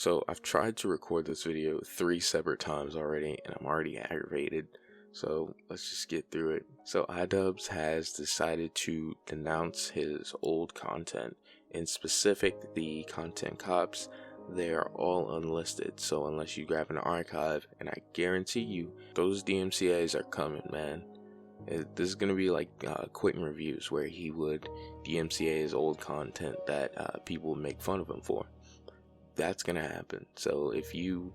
So I've tried to record this video 3 separate times already, and I'm already aggravated. So let's just get through it. So iDubbbz has decided to denounce his old content. In specific, the content cops, they are all unlisted. So unless you grab an archive, and I guarantee you, those DMCAs are coming, man. This is going to be like Quitting Reviews, where he would DMCA his old content that people would make fun of him for. That's going to happen. So if you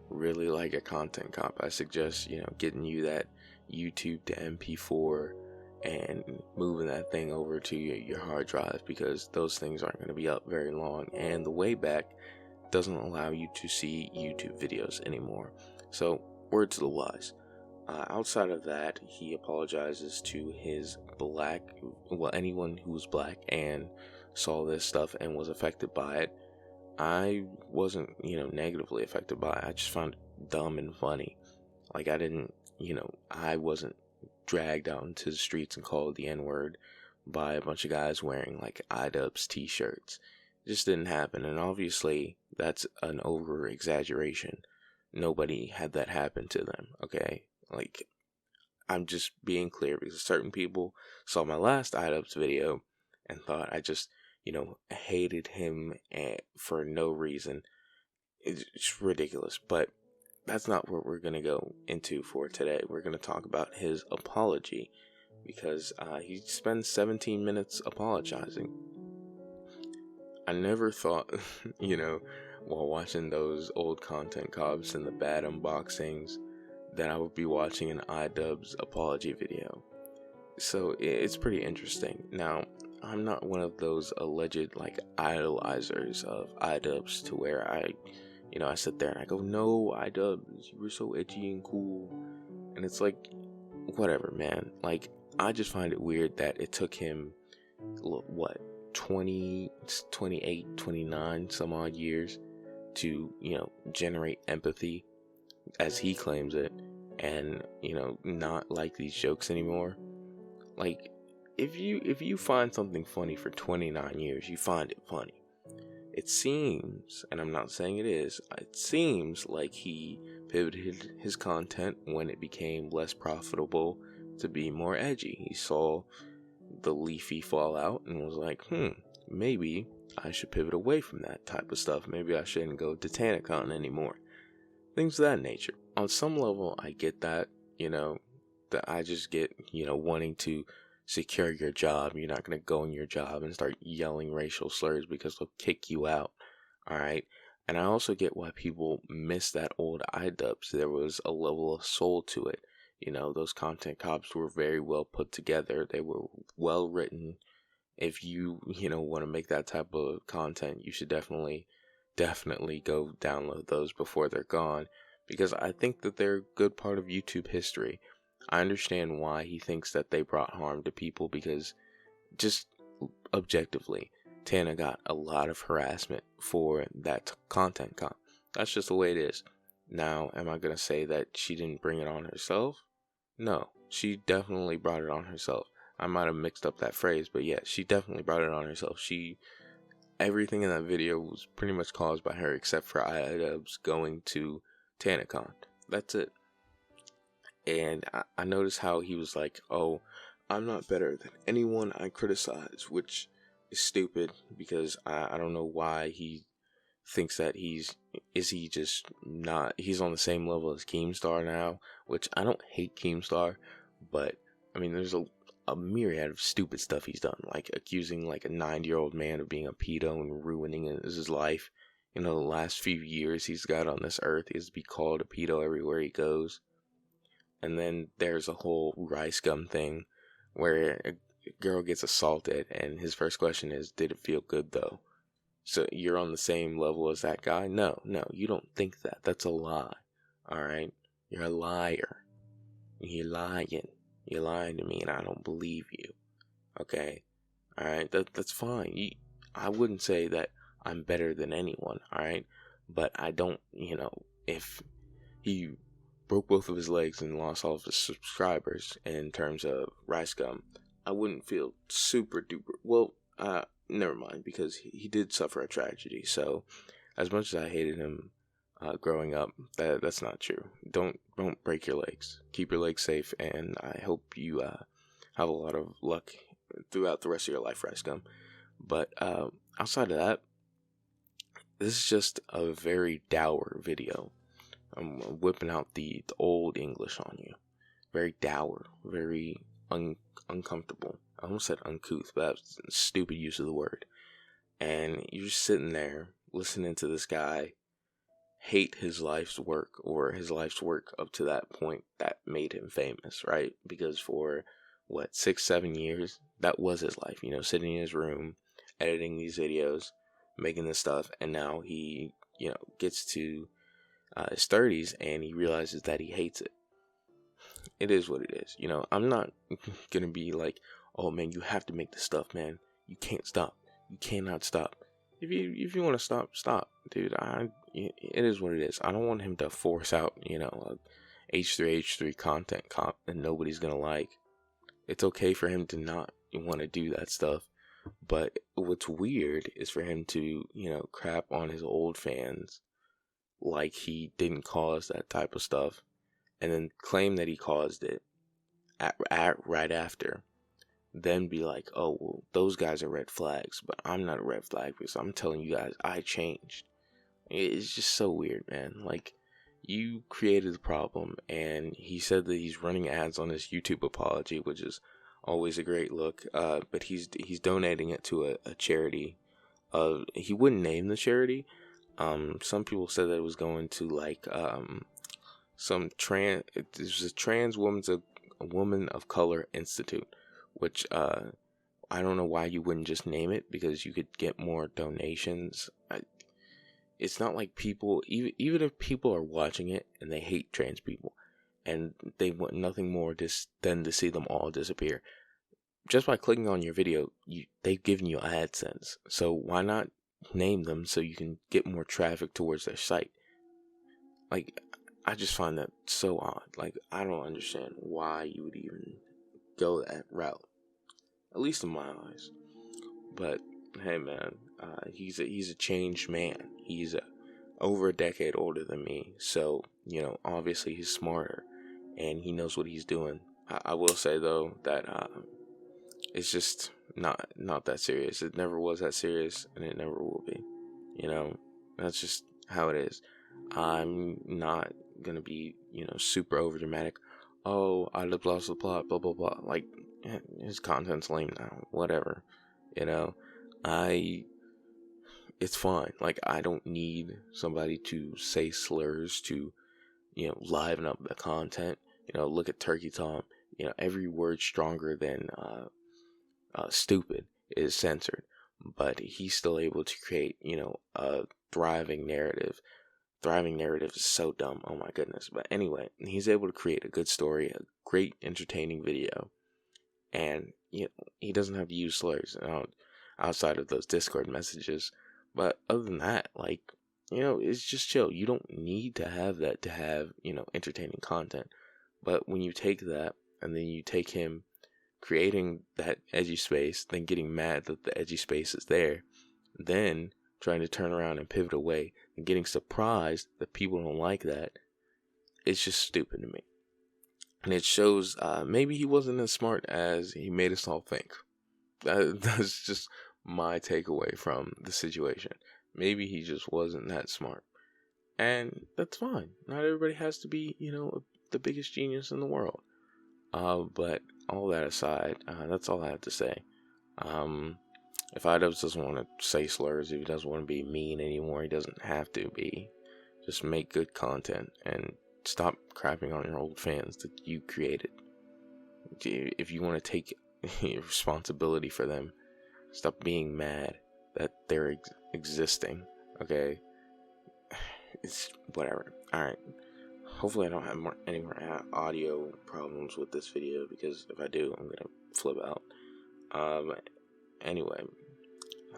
really like a content cop, I suggest, getting you that YouTube to MP4 and moving that thing over to your hard drive, because those things aren't going to be up very long, and the way back doesn't allow you to see YouTube videos anymore. So word to the wise. Outside of that, he apologizes to his anyone who's black and saw this stuff and was affected by it. I wasn't, negatively affected by it. I just found it dumb and funny. Like, I wasn't dragged out into the streets and called the N-word by a bunch of guys wearing, like, iDubbbz t-shirts. It just didn't happen, and obviously, that's an over-exaggeration. Nobody had that happen to them, okay? Like, I'm just being clear, because certain people saw my last iDubbbz video and thought I just hated him for no reason. It's ridiculous, but that's not what we're going to go into for today. We're going to talk about his apology, because he spends 17 minutes apologizing. I never thought, while watching those old content cops and the bad unboxings, that I would be watching an iDubbbz apology video. So it's pretty interesting. Now, I'm not one of those alleged idolizers of iDubbbz to where I sit there and I go, no, iDubbbz, you were so edgy and cool. And it's like, whatever, man. Like, I just find it weird that it took him, 28, 29 some odd years to, generate empathy, as he claims it, and, not like these jokes anymore. Like, if you find something funny for 29 years, you find it funny. It seems, and I'm not saying it seems like he pivoted his content when it became less profitable to be more edgy. He saw the leafy fall out and was like, maybe I should pivot away from that type of stuff. Maybe I shouldn't go to TanaCon anymore. Things of that nature. On some level, I get that, that I just get, wanting to secure your job. You're not going to go in your job and start yelling racial slurs because they'll kick you out. All right. And I also get why people miss that old iDubbbz. There was a level of soul to it. Those content cops were very well put together. They were well written. If you, want to make that type of content, you should definitely go download those before they're gone, because I think that they're a good part of YouTube history. I understand why he thinks that they brought harm to people, because just objectively, Tana got a lot of harassment for that content comp. That's just the way it is. Now, am I going to say that she didn't bring it on herself? No, she definitely brought it on herself. I might have mixed up that phrase, but yeah, she definitely brought it on herself. Everything in that video was pretty much caused by her, except for iDubbbz going to TanaCon. That's it. And I noticed how he was like, oh, I'm not better than anyone I criticize, which is stupid, because I don't know why he thinks that he's on the same level as Keemstar now, which I don't hate Keemstar, but I mean, there's a myriad of stupid stuff he's done, like accusing like a 9-year-old man of being a pedo and ruining his life. The last few years he's got on this earth, he has to be called a pedo everywhere he goes. And then there's a whole rice gum thing where a girl gets assaulted and his first question is, did it feel good though? So you're on the same level as that guy? No, you don't think that. That's a lie. Alright? You're a liar. You're lying. You're lying to me and I don't believe you. Okay? Alright? That's fine. I wouldn't say that I'm better than anyone. Alright? But I don't, if he broke both of his legs and lost all of his subscribers in terms of rice gum, I wouldn't feel super duper. Well, never mind, because he did suffer a tragedy. So as much as I hated him growing up, that's not true. Don't break your legs. Keep your legs safe, and I hope you have a lot of luck throughout the rest of your life, Rice Gum. But outside of that, this is just a very dour video. I'm whipping out the old English on you. Very dour, very uncomfortable. I almost said uncouth, but that's a stupid use of the word. And you're just sitting there listening to this guy hate his life's work, or his life's work up to that point that made him famous, right? Because for 6-7 years, that was his life, sitting in his room, editing these videos, making this stuff, and now he, gets to his 30s and he realizes that he hates it. It is what it is. I'm not gonna be like, oh man, you have to make this stuff, man. You can't stop. You cannot stop. If you want to stop, dude. It is what it is. I don't want him to force out, H3 content that nobody's gonna like. It's okay for him to not want to do that stuff. But what's weird is for him to, crap on his old fans like he didn't cause that type of stuff, and then claim that he caused it right after. Then be like, oh, well, those guys are red flags, but I'm not a red flag because I'm telling you guys I changed. It's just so weird, man. Like, you created the problem, and he said that he's running ads on his YouTube apology, which is always a great look. But he's donating it to a charity. He wouldn't name the charity. Some people said that it was going to like some trans. There's a trans woman of color institute, which I don't know why you wouldn't just name it, because you could get more donations. It's not like people, even if people are watching it and they hate trans people and they want nothing more than to see them all disappear, just by clicking on your video, they've given you AdSense. So why not name them so you can get more traffic towards their site? Like, I just find that so odd. Like, I don't understand why you would even go that route, at least in my eyes. But hey, man, he's a changed man. He's over a decade older than me, so obviously he's smarter and he knows what he's doing. I will say though that it's just not that serious. It never was that serious, and it never will be. That's just how it is. I'm not gonna be super over dramatic. Oh, iDubbbz lost the plot, blah blah blah. Like, his content's lame now. Whatever. It's fine. Like, I don't need somebody to say slurs to, liven up the content. Look at Turkey Tom. Every word stronger than stupid is censored, but he's still able to create, a thriving narrative. Thriving narrative is so dumb. Oh my goodness. But anyway, he's able to create a good story, a great entertaining video, and he doesn't have to use slurs outside of those Discord messages. But other than that, like, it's just chill. You don't need to have that to have, entertaining content. But when you take that and then you take him creating that edgy space, then getting mad that the edgy space is there, then trying to turn around and pivot away and getting surprised that people don't like that, it's just stupid to me. And it shows maybe he wasn't as smart as he made us all think. That's just my takeaway from the situation. Maybe he just wasn't that smart, and that's fine. Not everybody has to be, the biggest genius in the world. But all that aside, that's all I have to say. If iDubbbz doesn't want to say slurs, if he doesn't want to be mean anymore, he doesn't have to be. Just make good content and stop crapping on your old fans that you created. If you want to take responsibility for them, stop being mad that they're existing, okay? It's whatever. Alright. Hopefully I don't have any more audio problems with this video, because if I do, I'm gonna flip out. Anyway,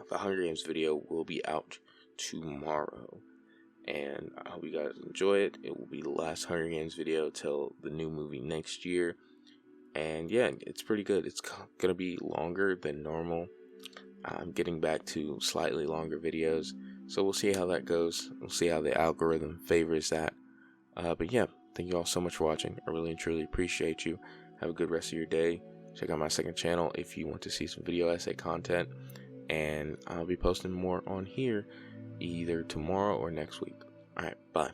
the Hunger Games video will be out tomorrow, and I hope you guys enjoy it. It will be the last Hunger Games video till the new movie next year. And yeah, it's pretty good. It's gonna be longer than normal. I'm getting back to slightly longer videos So we'll see how that goes. We'll see how the algorithm favors that. But yeah, thank you all so much for watching. I really and truly appreciate you. Have a good rest of your day. Check out my second channel if you want to see some video essay content. And I'll be posting more on here either tomorrow or next week. Alright, bye.